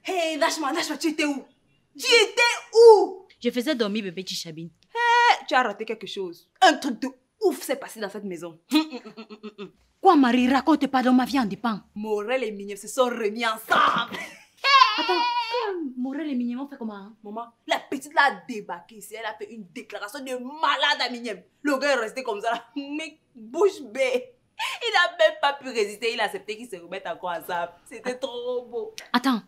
Hé, lâche-moi, tu étais où? Tu étais où? Je faisais dormir bébé Tichabine. Hé, tu as raté quelque chose. Un truc de ouf s'est passé dans cette maison. Quoi, Marie? Raconte pas, dans ma vie en dépend. Morel et Mignon se sont remis ensemble. Attends, Morel et Mignon fait comment? Hein? Maman, la petite là a débarqué ici. Elle a fait une déclaration de malade à Mignon. Le gars est resté comme ça là. Mais bouche bée. Il n'a même pas pu résister. Il a accepté qu'ils se remettent encore ensemble. C'était trop beau. Attends,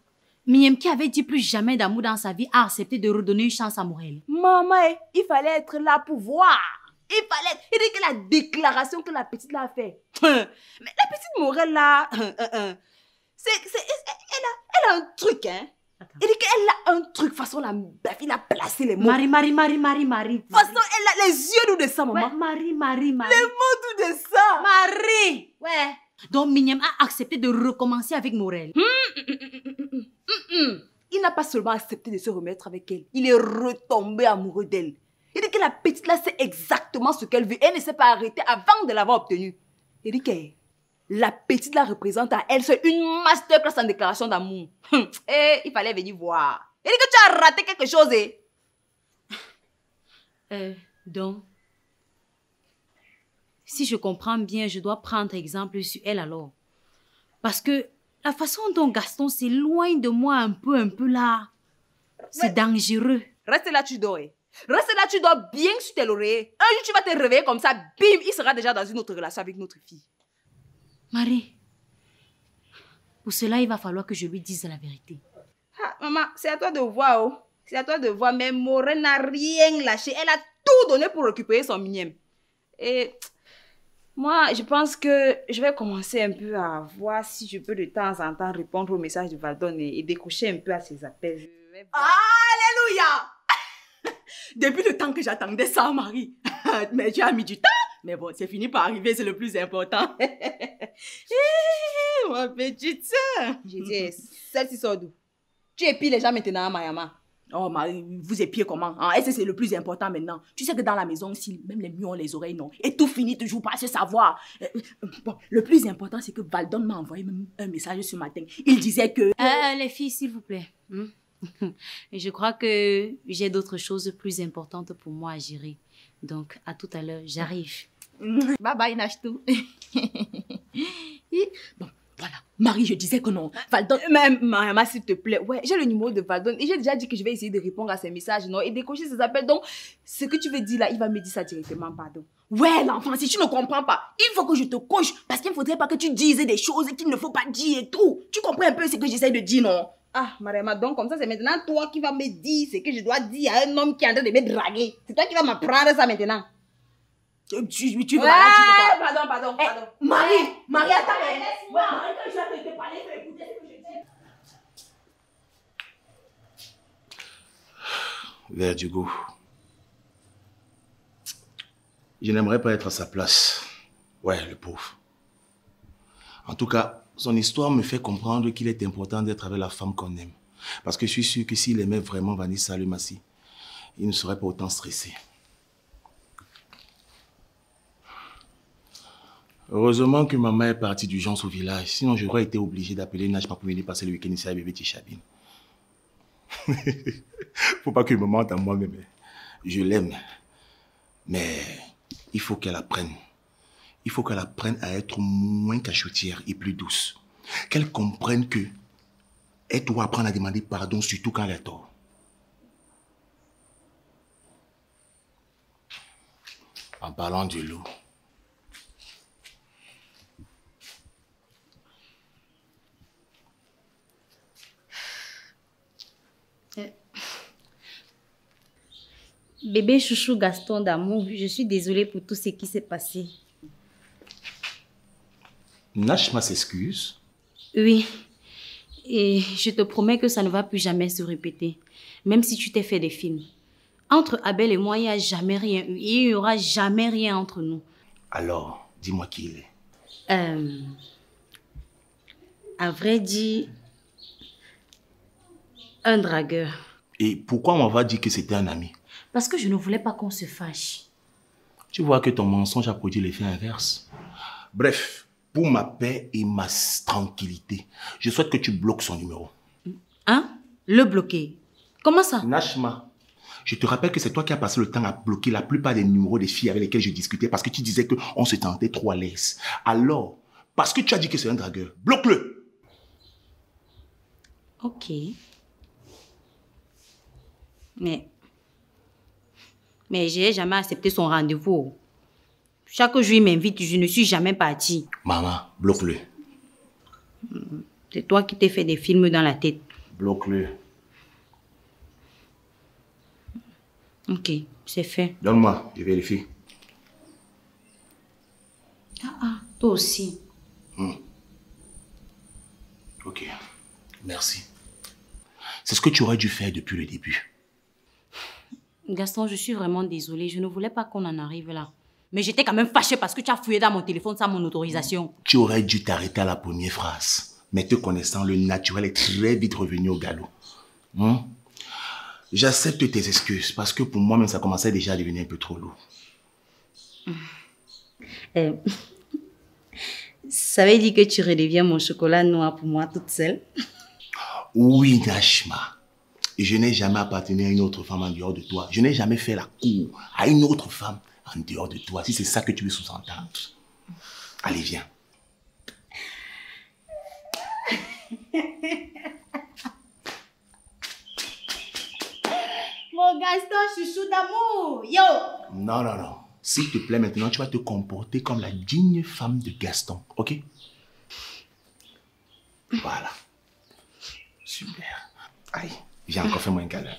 Mignon qui avait dit plus jamais d'amour dans sa vie a accepté de redonner une chance à Morel. Maman, il fallait être là pour voir. Il dit que la déclaration que la petite là a fait. Mais la petite Morel là, elle a un truc, hein. Attends. Il dit qu'elle a un truc, façon la fille a placé les mots. Marie. Façon, elle a les yeux doux de ça, maman. Ouais, Marie. Les mots doux de ça. Marie! Ouais. Donc Mignon a accepté de recommencer avec Morel. Il n'a pas seulement accepté de se remettre avec elle, il est retombé amoureux d'elle. Il dit que la petite là sait exactement ce qu'elle veut. Elle ne s'est pas arrêtée avant de l'avoir obtenue. Il dit que la petite là représente à elle seule une masterclass en déclaration d'amour. Et il fallait venir voir. Il dit que tu as raté quelque chose. Donc, si je comprends bien, je dois prendre exemple sur elle alors. Parce que la façon dont Gaston s'éloigne de moi un peu là, c'est dangereux. Reste là, tu dors. Reste là, tu dors bien sur tes oreilles. Un jour, tu vas te réveiller comme ça, bim, il sera déjà dans une autre relation avec notre fille. Marie, pour cela, il va falloir que je lui dise la vérité. Ah, maman, c'est à toi de voir. Oh. C'est à toi de voir, mais Morel n'a rien lâché. Elle a tout donné pour récupérer son Mignon. Et moi, je pense que je vais commencer un peu à voir si je peux de temps en temps répondre aux messages de Valdon et décrocher un peu à ses appels. Alléluia! Depuis le temps que j'attendais ça, Marie. Mais tu as mis du temps. Mais bon, c'est fini par arriver, c'est le plus important. Ma petite soeur. Je dis, celle-ci sort d'où? Tu épies les gens maintenant à Mayama. Oh Marie, vous épiez comment? Ah, est-ce que c'est le plus important maintenant? Tu sais que dans la maison aussi, même les miens ont les oreilles, non? Et tout finit toujours par se savoir. Bon, le plus important, c'est que Valdon m'a envoyé même un message ce matin. Il disait que... Les filles, s'il vous plaît. Je crois que j'ai d'autres choses plus importantes pour moi à gérer. Donc, à tout à l'heure, j'arrive. Bye bye, Nachtou. Bon, voilà. Marie, je disais que non. Valdon, même Mariama, s'il te plaît. Ouais, j'ai le numéro de Valdon et j'ai déjà dit que je vais essayer de répondre à ses messages, non, et décocher ses appels. Donc, ce que tu veux dire là, il va me dire ça directement, pardon. Ouais, l'enfant, si tu ne comprends pas, il faut que je te coche parce qu'il ne faudrait pas que tu dises des choses qu'il ne faut pas dire et tout. Tu comprends un peu ce que j'essaie de dire, non? Ah, Mariama, donc comme ça, c'est maintenant toi qui vas me dire ce que je dois dire à un homme qui est en train de me draguer. C'est toi qui vas m'apprendre ça maintenant. Tu veux ouais, tu pardon. Marie, attends. Ouais, Marie, quand je vais te parler, tu écouter ce que je dis. Verdugo. Je n'aimerais pas être à sa place. Ouais, le pauvre. En tout cas, son histoire me fait comprendre qu'il est important d'être avec la femme qu'on aime. Parce que je suis sûr que s'il aimait vraiment Vanessa Lumassi, il ne serait pas autant stressé. Heureusement que maman est partie d'urgence au village, sinon j'aurais été obligé d'appeler Najma pour venir passer le week-end ici avec bébé Tichabine. Faut pas que maman entende moi-même. Je l'aime. Mais il faut qu'elle apprenne. Il faut qu'elle apprenne à être moins cachotière et plus douce. Qu'elle comprenne que elle doit apprendre à demander pardon, surtout quand elle a tort. En parlant du loup. Bébé chouchou Gaston d'amour, je suis désolée pour tout ce qui s'est passé. Najma s'excuse. Oui. Et je te promets que ça ne va plus jamais se répéter. Même si tu t'es fait des films. Entre Abel et moi, il n'y a jamais rien eu. Et il n'y aura jamais rien entre nous. Alors, dis-moi qui il est. À vrai dire, un dragueur. Et pourquoi on va dire que c'était un ami? Parce que je ne voulais pas qu'on se fâche. Tu vois que ton mensonge a produit l'effet inverse. Bref, pour ma paix et ma tranquillité, je souhaite que tu bloques son numéro. Hein? Le bloquer? Comment ça? Nashma, je te rappelle que c'est toi qui as passé le temps à bloquer la plupart des numéros des filles avec lesquelles je discutais parce que tu disais qu'on se tentait trop à l'aise. Alors, parce que tu as dit que c'est un dragueur, bloque-le. Ok. Mais j'ai jamais accepté son rendez-vous. Chaque jour, il m'invite, je ne suis jamais partie. Maman, bloque-le. C'est toi qui t'es fait des films dans la tête. Bloque-le. Ok, c'est fait. Donne-moi, je vérifie. Toi aussi. Ok, merci. C'est ce que tu aurais dû faire depuis le début. Gaston, je suis vraiment désolée. Je ne voulais pas qu'on en arrive là. Mais j'étais quand même fâchée parce que tu as fouillé dans mon téléphone sans mon autorisation. Tu aurais dû t'arrêter à la première phrase. Mais te connaissant, le naturel est très vite revenu au galop. J'accepte tes excuses parce que pour moi-même, ça commençait déjà à devenir un peu trop lourd. Ça veut dire que tu redeviens mon chocolat noir pour moi toute seule? Oui, Nashma. Je n'ai jamais appartenu à une autre femme en dehors de toi. Je n'ai jamais fait la cour à une autre femme en dehors de toi. Si c'est ça que tu veux sous-entendre. Allez, viens. Mon Gaston, chouchou d'amour. Yo! Non, non, non. S'il te plaît, maintenant, tu vas te comporter comme la digne femme de Gaston, ok? Voilà. Super. Allez, viens encore, fais-moi un câlin.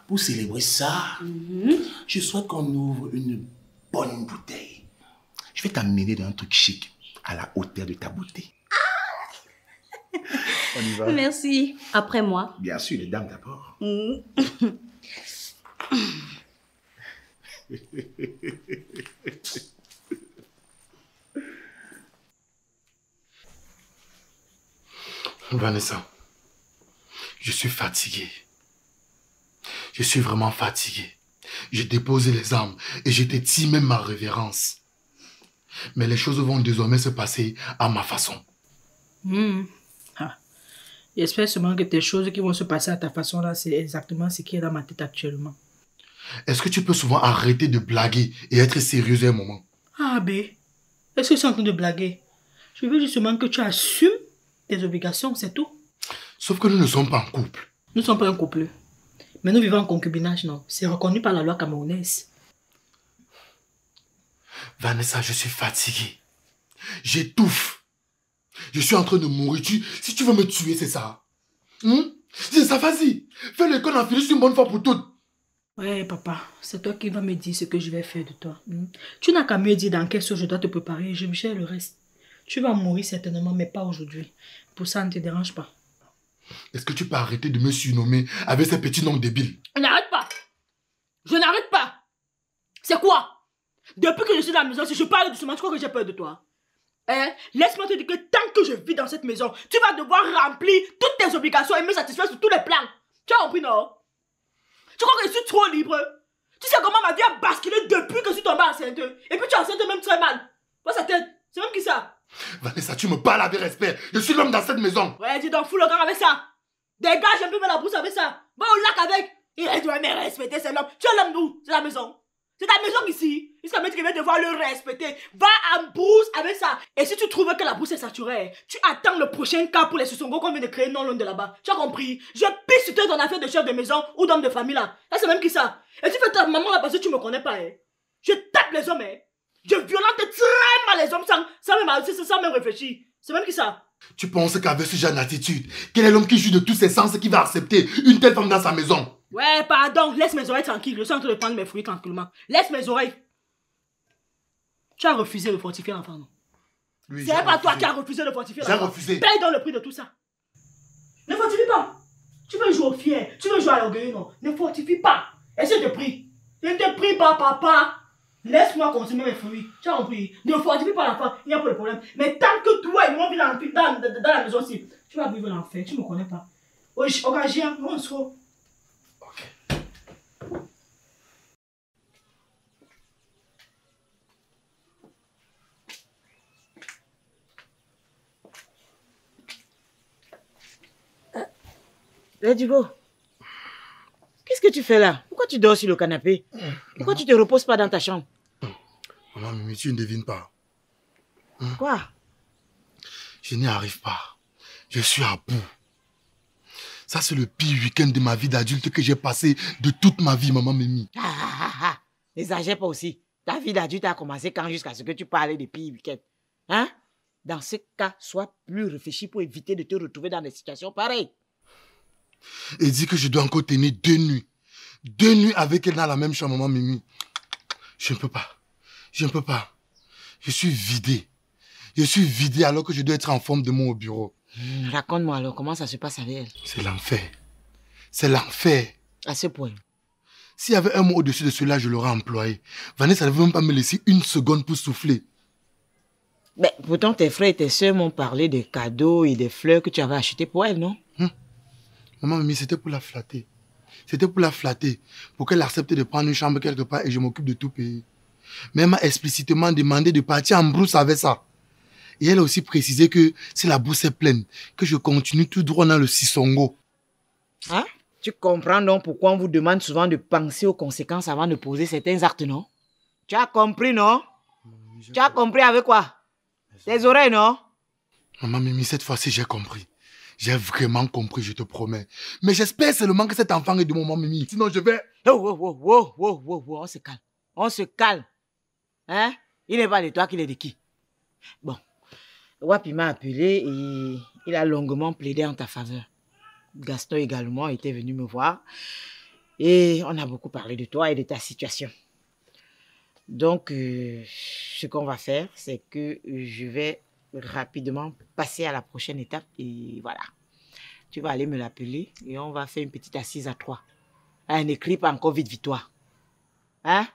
Pour célébrer ça, je souhaite qu'on ouvre une bonne bouteille. Je vais t'amener dans un truc chic, à la hauteur de ta beauté. On y va? Merci. Après moi. Bien sûr, les dames d'abord. Vanessa, je suis fatigué. Je suis vraiment fatigué. J'ai déposé les armes et je t'ai dit même ma révérence. Mais les choses vont désormais se passer à ma façon. J'espère seulement que tes choses qui vont se passer à ta façon là, c'est exactement ce qui est dans ma tête actuellement. Est-ce que tu peux souvent arrêter de blaguer et être sérieuse un moment? Ah, B, est-ce que tu es en train de blaguer? Je veux justement que tu assumes tes obligations, c'est tout. Sauf que nous ne sommes pas en couple. Nous ne sommes pas un couple. Mais nous vivons en concubinage, non? C'est reconnu par la loi camerounaise. Vanessa, je suis fatigué. J'étouffe. Je suis en train de mourir. Si tu veux me tuer, c'est ça. C'est ça, vas-y. Fais-le qu'on en finisse une bonne fois pour toutes. Ouais, papa, c'est toi qui vas me dire ce que je vais faire de toi. Tu n'as qu'à me dire dans quelle sauce je dois te préparer. Je me gère le reste. Tu vas mourir certainement, mais pas aujourd'hui. Pour ça, ne te dérange pas. Est-ce que tu peux arrêter de me surnommer avec ces petits noms débiles? N'arrête pas. Je n'arrête pas. C'est quoi? Depuis que je suis dans la maison, si je parle doucement, tu crois que j'ai peur de toi? Laisse-moi te dire que tant que je vis dans cette maison, tu vas devoir remplir toutes tes obligations et me satisfaire sur tous les plans. Tu as compris, non? Tu crois que je suis trop libre? Tu sais comment ma vie a basculé depuis que je suis tombée enceinte? Et puis tu es enceinte même très mal. Vois sa tête. C'est même qui ça? Vanessa, tu me parles avec respect. Je suis l'homme dans cette maison. Ouais, dis donc, fous le camp avec ça. Dégage un peu la brousse avec ça. Va au lac avec. Il doit me respecter, c'est l'homme. Tu es l'homme d'où? C'est la maison. C'est ta maison ici. Jusqu'à mettre qu'il va devoir le respecter. Va en brousse avec ça. Et si tu trouves que la brousse est saturée, tu attends le prochain cas pour les Sissongo qu'on vient de créer non loin de là-bas. Tu as compris? Je pisse sur toi ton affaire de chef de maison ou d'homme de famille là. Là, c'est même qui ça? Et tu fais ta maman là parce que tu me connais pas, hein. Je tape les hommes, hein. Je violente très mal les hommes sans même réfléchir. C'est même qui ça? Tu penses qu'avec ce genre d'attitude, quel est l'homme qui joue de tous ses sens qui va accepter une telle femme dans sa maison? Ouais, pardon, laisse mes oreilles tranquilles. Je suis en train de prendre mes fruits tranquillement. Laisse mes oreilles. Tu as refusé de fortifier l'enfant, non? Oui, c'est pas toi qui as refusé de fortifier l'enfant. J'ai refusé. Paye donc le prix de tout ça. Ne fortifie pas. Tu veux jouer au fier, tu veux jouer à l'orgueil, non? Ne fortifie pas. Et je te prie. Je ne te prie pas, papa. Laisse-moi consommer mes fruits. Tu as compris? Ne fortifie pas l'enfant, il n'y a pas de problème. Mais tant que toi et moi vivons dans la maison aussi, tu vas vivre l'enfer, tu ne me connais pas. Occasion, on se retrouve. Let's go. Qu'est-ce que tu fais là? Pourquoi tu dors sur le canapé? Pourquoi tu te reposes pas dans ta chambre? Maman, Mimi, tu ne devines pas. Quoi? Je n'y arrive pas. Je suis à bout. Ça, c'est le pire week-end de ma vie d'adulte que j'ai passé de toute ma vie, maman Mimi. N'exagère pas aussi. Ta vie d'adulte a commencé quand jusqu'à ce que tu parlais de pire week-end. Hein? Dans ce cas, sois plus réfléchi pour éviter de te retrouver dans des situations pareilles. Et dis que je dois encore tenir 2 nuits. 2 nuits avec elle dans la même chambre, maman Mimi. Je ne peux pas. Je ne peux pas. Je suis vidé. Je suis vidé alors que je dois être en forme demain au bureau. Raconte-moi alors, comment ça se passe avec elle? C'est l'enfer. C'est l'enfer. À ce point. S'il y avait un mot au-dessus de cela, je l'aurais employé. Vanessa ne veut même pas me laisser 1 seconde pour souffler. Mais pourtant, tes frères et tes soeurs m'ont parlé des cadeaux et des fleurs que tu avais achetés pour elle, non? Maman Mimi, c'était pour la flatter. C'était pour la flatter. Pour qu'elle accepte de prendre une chambre quelque part et je m'occupe de tout payer. Mais elle m'a explicitement demandé de partir en brousse avec ça. Et elle a aussi précisé que si la bourse est pleine, que je continue tout droit dans le Sissongo. Hein? Tu comprends donc pourquoi on vous demande souvent de penser aux conséquences avant de poser certains actes, non? Tu as compris, non? Tu as compris avec quoi? Tes oreilles, non? Maman Mimi, cette fois-ci, j'ai compris. J'ai vraiment compris, je te promets. Mais j'espère seulement que cet enfant est de maman Mimi. Sinon, je vais... On se calme. On se calme. Hein? Il n'est pas de toi qu'il est de qui? Bon. Wapi m'a appelé et il a longuement plaidé en ta faveur. Gaston également était venu me voir. Et on a beaucoup parlé de toi et de ta situation. Donc, ce qu'on va faire, c'est que je vais rapidement passer à la prochaine étape et voilà. Tu vas aller me l'appeler et on va faire une petite assise à 3. Elle n'écrit pas encore vite victoire. Hein?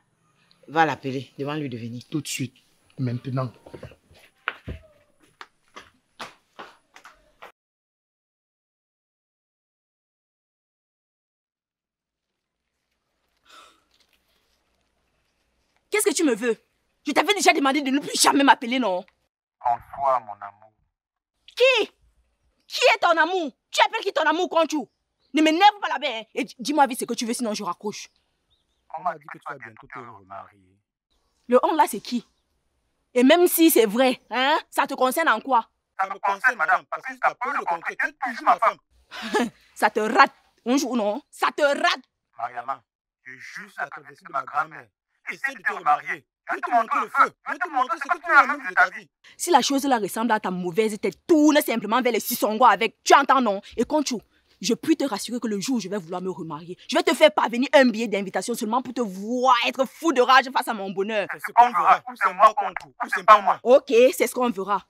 Va l'appeler, demande-lui de venir. Tout de suite, maintenant. Qu'est-ce que tu me veux? Je t'avais déjà demandé de ne plus jamais m'appeler, non? François, mon amour. Qui? Qui est ton amour? Tu appelles qui ton amour, Conchou? Ne m'énerve pas là-bas, hein? Et dis-moi vite ce que tu veux, sinon je raccroche. On m'a dit que tu vas bientôt te remarier. Le on là, c'est qui? Et même si c'est vrai, hein? Ça te concerne en quoi? Ça me concerne, madame, parce que tu as peur de concret. Tu es toujours ma femme. Ça te rate. Un jour, non? Ça te rate. Mariama, tu es juste la traversée de ma grand-mère. Essaie de te remarier. Je vais te montrer le feu. Je vais te montrer ce que tu as même de ta vie. Si la chose là ressemble à ta mauvaise tête, tourne simplement vers les Sissongo avec. Tu entends, non? Et Conchou, je puis te rassurer que le jour où je vais vouloir me remarier, je vais te faire parvenir un billet d'invitation seulement pour te voir être fou de rage face à mon bonheur. C'est ce qu'on verra. Ou c'est moi, Conchou, ou c'est pas moi. Ok, c'est ce qu'on verra.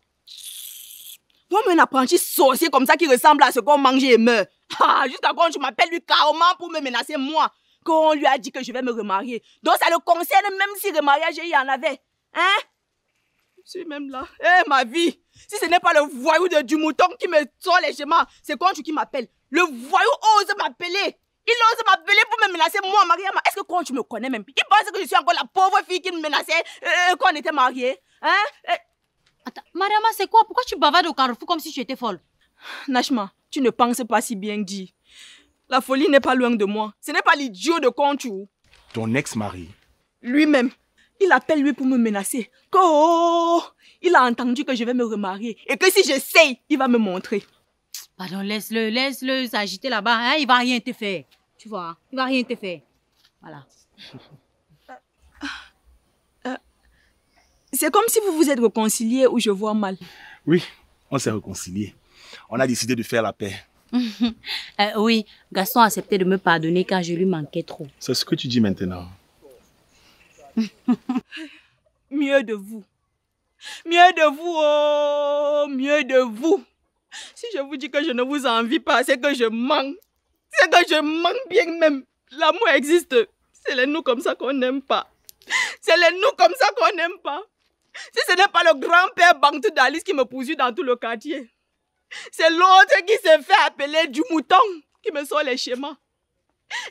Toi, un apprenti sorcier comme ça qui ressemble à ce qu'on mange et meurt. Jusqu'à quand tu m'appelles lui carrément pour me menacer moi, quand on lui a dit que je vais me remarier. Donc ça le concerne même si le mariage il y en avait. Hein? Je suis même là. Eh, ma vie. Si ce n'est pas le voyou du mouton qui me sort les schémas, c'est Conchou qui m'appelle. Le voyou ose m'appeler. Il ose m'appeler pour me menacer moi, Mariama. Est-ce que Conchou me connaît même? Il pense que je suis encore la pauvre fille qui me menaçait quand on était mariés. Hein? Attends, Mariama, c'est quoi? Pourquoi tu bavardes au carrefour comme si tu étais folle? Nashma, tu ne penses pas si bien dit. La folie n'est pas loin de moi. Ce n'est pas l'idiot de Conchou. Ton ex-mari. Lui-même, il appelle lui pour me menacer. Il a entendu que je vais me remarier et que si j'essaye, il va me montrer. Pardon, laisse-le s'agiter là-bas. Hein? Il va rien te faire. Tu vois, hein? Il va rien te faire. Voilà. C'est comme si vous vous êtes réconciliés ou je vois mal. Oui, on s'est réconciliés. On a décidé de faire la paix. Oui, Gaston a accepté de me pardonner car je lui manquais trop. C'est ce que tu dis maintenant. Mieux de vous. Mieux de vous, oh, mieux de vous. Si je vous dis que je ne vous envie pas, c'est que je manque. C'est que je manque bien même. L'amour existe. C'est les nous comme ça qu'on n'aime pas. C'est les nous comme ça qu'on n'aime pas. Si ce n'est pas le grand-père Bantou d'Alice qui me poursuit dans tout le quartier, c'est l'autre qui s'est fait appeler du mouton qui me sort les schémas.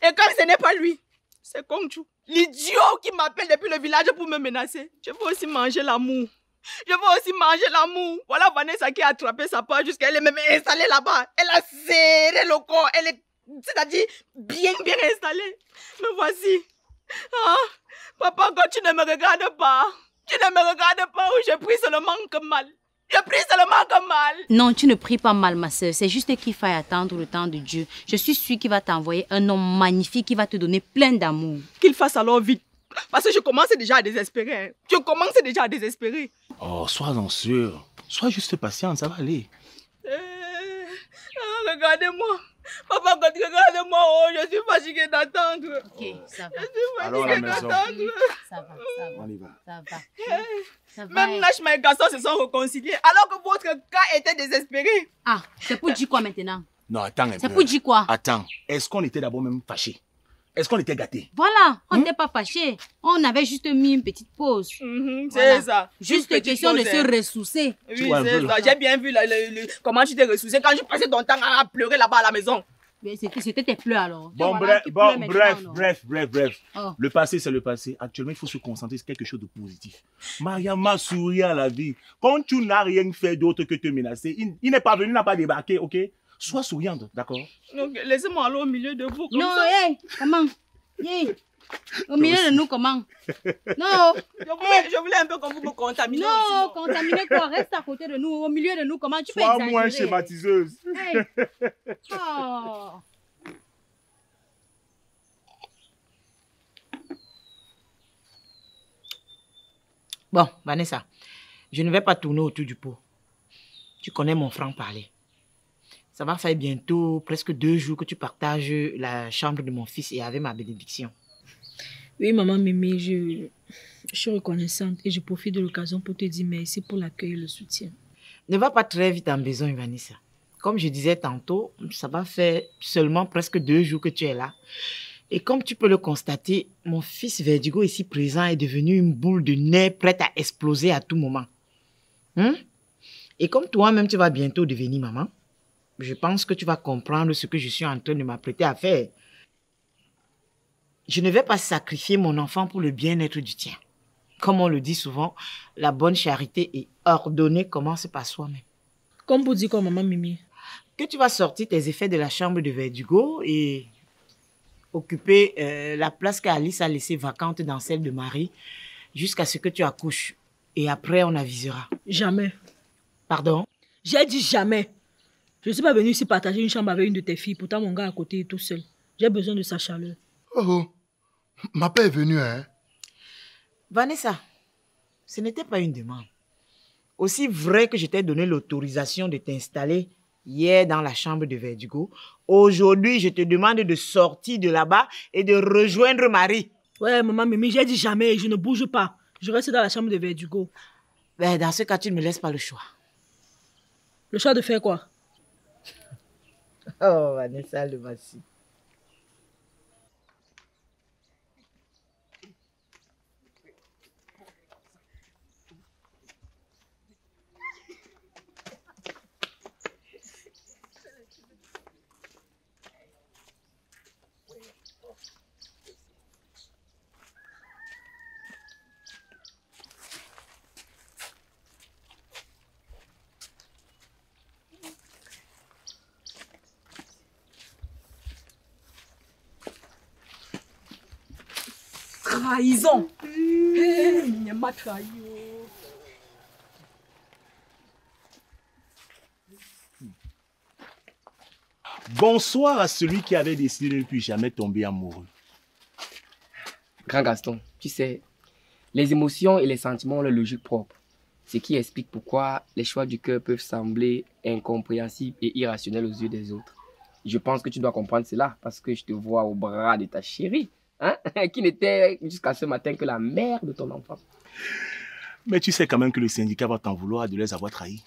Et quand ce n'est pas lui, c'est Conchou, l'idiot qui m'appelle depuis le village pour me menacer. Je veux aussi manger l'amour. Je veux aussi manger l'amour. Voilà Vanessa qui a attrapé sa part jusqu'à elle est même installée là-bas. Elle a serré le corps. Elle est c'est-à-dire bien installé. Me voici. Ah, papa, quand tu ne me regardes pas, où je prie seulement que mal. Je prie seulement que mal. Non, tu ne pries pas mal, ma soeur. C'est juste qu'il faille attendre le temps de Dieu. Je suis sûre qu'il va t'envoyer un homme magnifique qui va te donner plein d'amour. Qu'il fasse alors vite. Parce que je commence déjà à désespérer. Je commence déjà à désespérer. Oh, sois-en sûr. Sois juste patiente, ça va aller. Regardez-moi. Papa, regarde-moi. Oh, je suis fatiguée d'attendre. Ok, ça va. Je suis Alors, à la fatiguée maison. d'attendre. Ça va, On y va. ça va. Ça va. Même Nash et Gaston se sont réconciliés alors que votre cas était désespéré. Ah, c'est pour dire quoi maintenant? Non, attends un peu. C'est pour dire quoi? Attends, est-ce qu'on était d'abord même fâchés? Est-ce qu'on était gâtés? Voilà, on n'était pas fâchés. On avait juste mis une petite pause. C'est Voilà. ça. Juste Une petite question de pause, se hein. ressourcer. Oui, vois un peu, c'est là. ça. J'ai bien vu comment tu t'es ressourcé quand je passais ton temps à pleurer là-bas à la maison. Mais c'était tes pleurs alors. Bon, Voilà, tu pleures maintenant, non? bref. Oh. Le passé, c'est le passé. Actuellement, il faut se concentrer sur quelque chose de positif. Mariama sourit à la vie. Quand tu n'as rien fait d'autre que te menacer, il n'est pas venu, il n'a pas débarqué, ok? Sois souriante, d'accord? Donc, laissez-moi aller au milieu de vous. Comme Non, ça. hé, comment? Hé, au milieu de nous, comment? Non, Je voulais un peu qu'on vous me contamine. non, contaminer quoi? Reste à côté de nous, au milieu de nous, comment? Tu peux Sois exagérer. moins schématiseuse. Hey. Oh. Bon, Vanessa, je ne vais pas tourner autour du pot. Tu connais mon franc-parler. Ça va faire bientôt presque 2 jours que tu partages la chambre de mon fils et avec ma bénédiction. Oui, maman Mimi, je suis reconnaissante et je profite de l'occasion pour te dire merci pour l'accueil et le soutien. Ne va pas très vite en besoin, Vanessa. Comme je disais tantôt, ça va faire seulement presque 2 jours que tu es là. Et comme tu peux le constater, mon fils Verdigo ici présent est devenu une boule de nerfs prête à exploser à tout moment. Et comme toi-même, tu vas bientôt devenir maman, je pense que tu vas comprendre ce que je suis en train de m'apprêter à faire. Je ne vais pas sacrifier mon enfant pour le bien-être du tien. Comme on le dit souvent, la bonne charité et ordonnée commence par soi-même. Comme pour dire quoi, maman Mimi? Que tu vas sortir tes effets de la chambre de Verdigo et occuper la place qu'Alice a laissée vacante dans celle de Marie jusqu'à ce que tu accouches. Et après, on avisera. Jamais. Pardon? J'ai dit jamais. Je ne suis pas venue ici partager une chambre avec une de tes filles. Pourtant, mon gars à côté est tout seul. J'ai besoin de sa chaleur. Oh, ma paix est venue, hein? Vanessa, ce n'était pas une demande. Aussi vrai que je t'ai donné l'autorisation de t'installer hier dans la chambre de Verdigo, aujourd'hui, je te demande de sortir de là-bas et de rejoindre Marie. Ouais, maman Mimi, j'ai dit jamais. Je ne bouge pas. Je reste dans la chambre de Verdigo. Ben, dans ce cas, tu ne me laisses pas le choix. Le choix de faire quoi? Oh, Vanessa, le voici. Trahison. Il m'a trahi. Bonsoir à celui qui avait décidé de ne plus jamais tomber amoureux. Grand Gaston, tu sais, les émotions et les sentiments ont leur logique propre. Ce qui explique pourquoi les choix du cœur peuvent sembler incompréhensibles et irrationnels aux yeux des autres. Je pense que tu dois comprendre cela parce que je te vois au bras de ta chérie, hein, qui n'était jusqu'à ce matin que la mère de ton enfant. Mais tu sais quand même que le syndicat va t'en vouloir de les avoir trahis.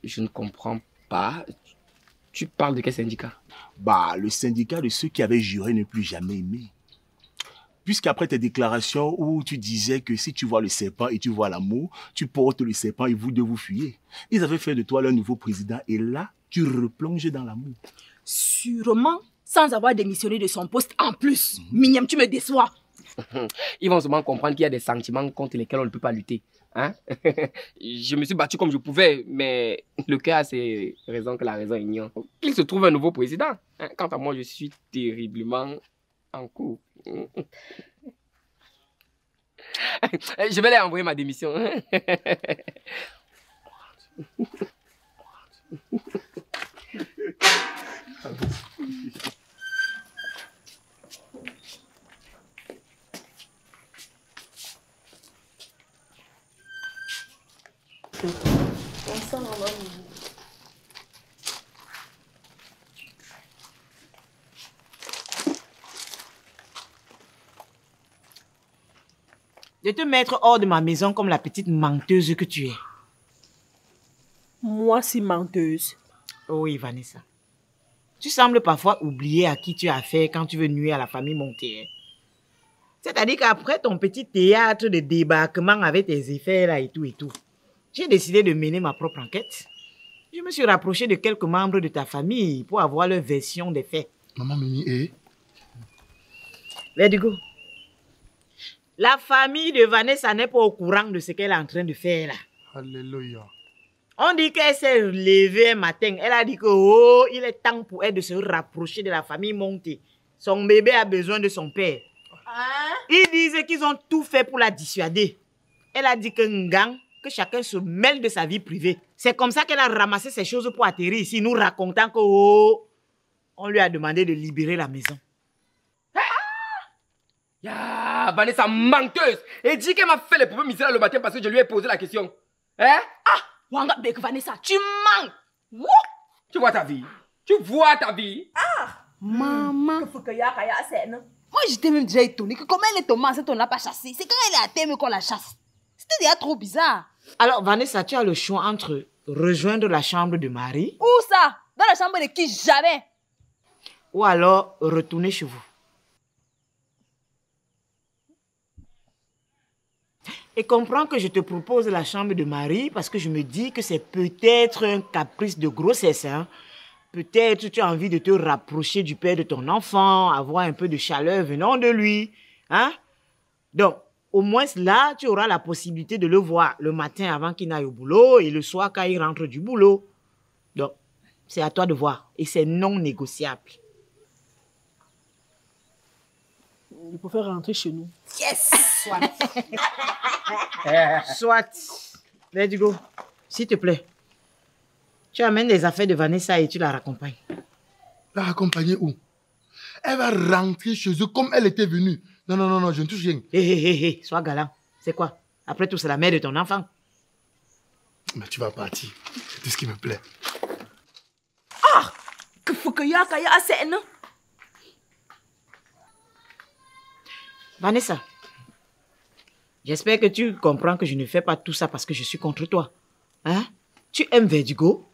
Je ne comprends pas. Tu parles de quel syndicat? Bah, le syndicat de ceux qui avaient juré ne plus jamais aimer. Puisqu'après tes déclarations où tu disais que si tu vois le serpent et tu vois l'amour, tu portes le serpent et vous deux vous fuyez. Ils avaient fait de toi leur nouveau président et là, tu replonges dans l'amour. Sûrement, sans avoir démissionné de son poste en plus. Mignam, tu me déçois. Ils vont seulement comprendre qu'il y a des sentiments contre lesquels on ne peut pas lutter. Hein? Je me suis battu comme je pouvais, mais le cœur a ses raisons que la raison ignore. Qu'il se trouve un nouveau président. Hein? Quant à moi, je suis terriblement en cours. Je vais leur envoyer ma démission. De te mettre hors de ma maison comme la petite menteuse que tu es. Moi, si menteuse. Oui, Vanessa. Tu sembles parfois oublier à qui tu as affaire quand tu veux nuire à la famille Montier. C'est-à-dire qu'après ton petit théâtre de débarquement avec tes effets là et tout, j'ai décidé de mener ma propre enquête. Je me suis rapproché de quelques membres de ta famille pour avoir leur version des faits. Maman Mimi, et Verdugo, la famille de Vanessa n'est pas au courant de ce qu'elle est en train de faire là. Alléluia. On dit qu'elle s'est levée un matin. Elle a dit que oh, il est temps pour elle de se rapprocher de la famille Monté. Son bébé a besoin de son père. Hein? Ils disent qu'ils ont tout fait pour la dissuader. Elle a dit que Ngang, que chacun se mêle de sa vie privée. C'est comme ça qu'elle a ramassé ces choses pour atterrir ici, nous racontant que oh, on lui a demandé de libérer la maison. Ya, Vanessa menteuse. Et dit qu'elle m'a fait les problèmes ici le matin parce que je lui ai posé la question. Hein? Ah, Wanga Bek Vanessa, tu mens. Wouh! Tu vois ta vie? Tu vois ta vie? Maman. Moi, j'étais même déjà étonnée que comment elle est tombée enceinte, on ne l'a pas chassée. C'est quand elle est à terme qu'on la chasse. C'était déjà trop bizarre. Alors, Vanessa, tu as le choix entre rejoindre la chambre de Marie Où ça? Dans la chambre de qui? Jamais. ou alors retourner chez vous. Et comprends que je te propose la chambre de Marie parce que je me dis que c'est peut-être un caprice de grossesse. Hein? Peut-être tu as envie de te rapprocher du père de ton enfant, avoir un peu de chaleur venant de lui. Hein? Donc, au moins là, tu auras la possibilité de le voir le matin avant qu'il n'aille au boulot et le soir quand il rentre du boulot. Donc, c'est à toi de voir et c'est non négociable. Il faut faire rentrer chez nous. Yes! Soit. Soit. Verdugo, s'il te plaît, tu amènes les affaires de Vanessa et tu la raccompagnes. La accompagner où? Elle va rentrer chez eux comme elle était venue. Non, non, non, non, je ne touche rien. Hé, sois galant. C'est quoi? Après tout, c'est la mère de ton enfant. Mais tu vas partir. C'est tout ce qui me plaît. Ah! Que faut que y'a assez, non? Vanessa, j'espère que tu comprends que je ne fais pas tout ça parce que je suis contre toi. Hein? Tu aimes Verdugo,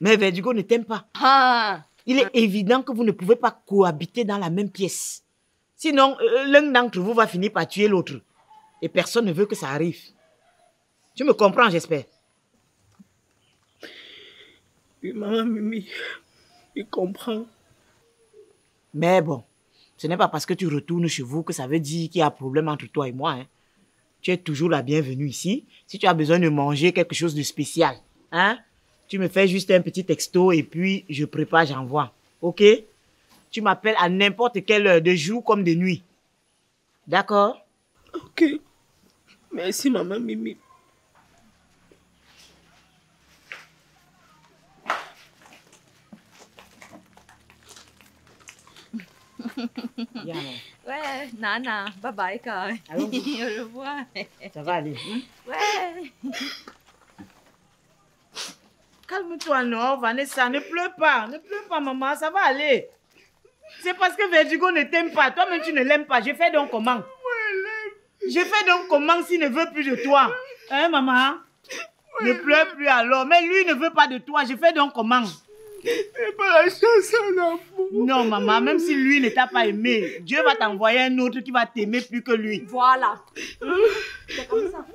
mais Verdugo ne t'aime pas. Ah! Il est évident que vous ne pouvez pas cohabiter dans la même pièce. Sinon, l'un d'entre vous va finir par tuer l'autre. Et personne ne veut que ça arrive. Tu me comprends, j'espère. Oui, maman Mimi, il comprend. Mais bon, ce n'est pas parce que tu retournes chez vous que ça veut dire qu'il y a un problème entre toi et moi. Hein. Tu es toujours la bienvenue ici. Si tu as besoin de manger quelque chose de spécial, hein, tu me fais juste un petit texto et puis je prépare, j'envoie. Ok? Tu m'appelles à n'importe quelle heure, de jour comme de nuit. D'accord? Ok. Merci, maman Mimi. Bien, Ouais, Nana, bye bye, Kai. Allons-y. Au revoir. ça va aller. Hein? Ouais. Calme-toi, non, Vanessa, ne pleure pas. Ne pleure pas, maman, ça va aller. C'est parce que Verdugo ne t'aime pas. Toi-même, tu ne l'aimes pas. Je fais donc comment? Je fais donc comment s'il ne veut plus de toi? Hein, maman? Ne pleure plus alors. Mais lui ne veut pas de toi. Je fais donc comment? Et pas la chance à l'amour. Non, maman, même si lui ne t'a pas aimé, Dieu va t'envoyer un autre qui va t'aimer plus que lui. Voilà. C'est comme ça.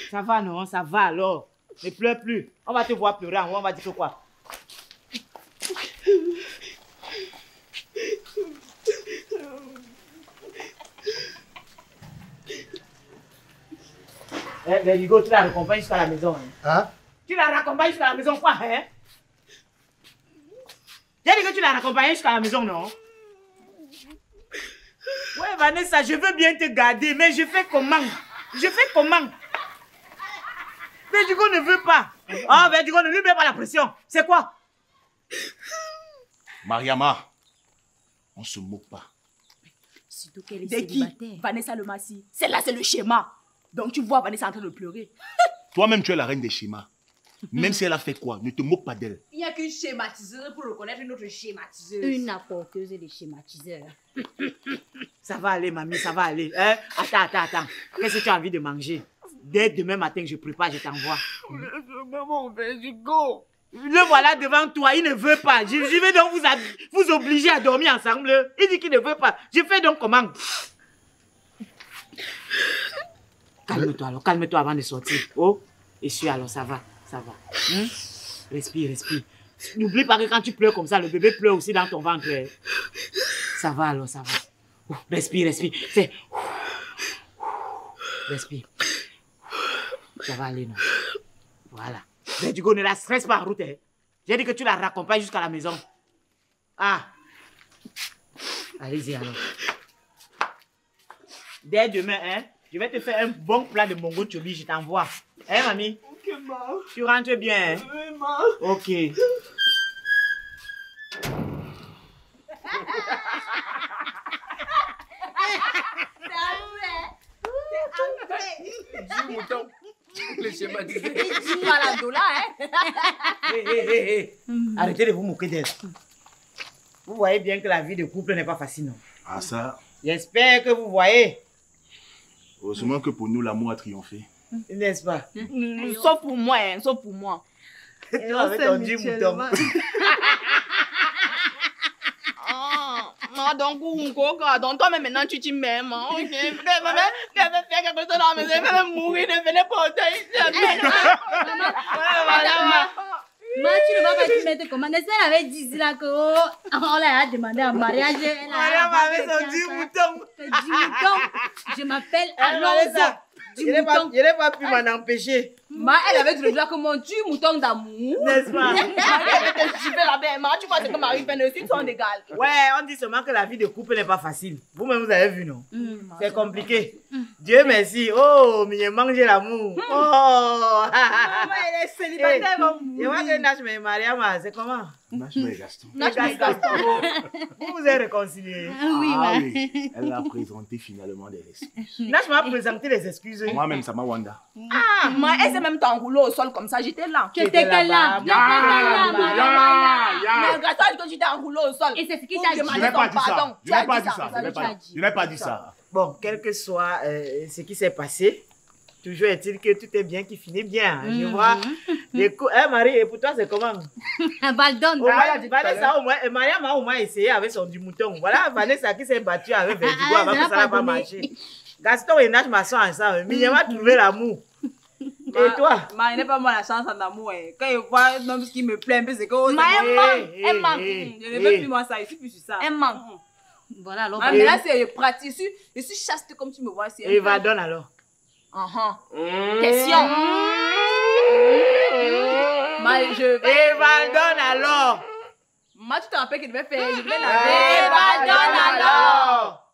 Ça va, non? Ça va alors. Ne pleure plus. On va te voir pleurer en haut. On va dire que quoi? Verdigo, tu la raccompagnes jusqu'à la maison. Hein? Tu la raccompagnes jusqu'à la maison, quoi, hein? J'ai dit que tu la raccompagnes jusqu'à la maison, non? Ouais, Vanessa, je veux bien te garder, mais je fais comment? Verdigo ne veut pas. Oh, Verdigo, ne lui mets pas la pression. C'est quoi? Mariama, on se moque pas. Surtout qu'elle est De qui? célibataire. Vanessa le Massi. Celle-là, c'est le schéma. Donc tu vois Vanessa en train de pleurer. Toi-même, tu es la reine des schémas. Même si elle a fait quoi, ne te moque pas d'elle. Il n'y a qu'une schématiseuse pour reconnaître une autre schématiseuse. Une apporteuse des schématiseurs. Ça va aller, mamie, ça va aller. Hein? Attends. Qu'est-ce que tu as envie de manger? Dès demain matin que je prépare, je t'envoie. Maman, Verdigo. Le voilà devant toi, il ne veut pas. Je vais donc vous obliger à dormir ensemble. Il dit qu'il ne veut pas. Je fais donc comment? Calme-toi alors, calme-toi avant de sortir. Oh, et suis alors, ça va. Respire. N'oublie pas que quand tu pleures comme ça, le bébé pleure aussi dans ton ventre. Ça va alors, ça va. Oh, respire. Fais. Respire. Ça va aller, non? Voilà. Mais du coup, ne la stresse pas en route. Hein. J'ai dit que tu la raccompagnes jusqu'à la maison. Ah. Allez-y alors. Dès demain, hein, je vais te faire un bon plat de mongo chobi, je t'envoie. Hein, mamie? Ok, ma. Tu rentres bien, hein? Oui, ma. Ok. Du mouton. Le schéma du Tu vas la doula, hein? Hé. Arrêtez de vous moquer d'elle. Vous voyez bien que la vie de couple n'est pas facile, non? Ah ça, J'espère que vous voyez. heureusement que pour nous, l'amour a triomphé. N'est-ce pas? Sauf pour moi, hein, sauf pour moi. Toi avec ton Dieu mouton. Donc, toi-même maintenant tu t'y m'aimes. Hein, ok? Tu veux faire quelque chose dans la maison, tu veux mourir, tu venais porter. Ma, tu ne vas pas te mettre comment? Est-ce qu'elle avait dit là que on l'a demandé en mariage? Mariam avait son Dieu mouton. Je m'appelle Alonso. Alonso. Je n'ai pas pu m'en empêcher. Ma, elle avait dit que mon Dieu mouton d'amour. N'est-ce pas? Je vais la belle, ma, tu vois ce que Marie fait, aussi sont égales. Ouais, on dit seulement que la vie de couple n'est pas facile. Vous-même, vous avez vu, non? C'est compliqué. Dieu merci. Oh, mais j'ai mangé l'amour. Oh! Maman, elle est célibataire, maman. Je vois que Nash et Mariam, c'est comment? Nash et Gaston. Vous vous êtes réconciliés. Oui, elle a présenté finalement des excuses. Nash m'a présenté les excuses. Moi-même, ça m'a wanda. Ah, moi, elle s'est même enroulée au sol comme ça, j'étais là. Tu étais là. Mais grâce à que j'étais enroulée au sol. Et c'est ce qui t'a dit. Je n'ai pas dit ça. Je n'ai pas dit ça. Bon, quel que soit ce qui s'est passé, toujours est-il que tout est bien qui finit bien. Je vois. Marie, et pour toi, c'est comment? Baldon. Vanessa, au moins, Mariam a au moins essayé avec son du mouton. Voilà, Vanessa qui s'est battue avec Verdigo avant que ça n'a pas marché. Gaston et Nash sont ensemble. Miriam a trouvé l'amour. Et toi? Ma, n'est pas moi la chance en amour. Quand il voit un homme qui me plaît un peu, c'est que... Elle manque. Je ne veux plus moi ça, je suis plus sur ça. Elle manque. Voilà, alors. Mais là, c'est pratique. Je suis chaste comme tu me vois. Et va donner alors. Question. Ma, je vais... Et va donner alors. Ma, tu te rappelles qu'il devait faire... Je voulais Et va donner alors.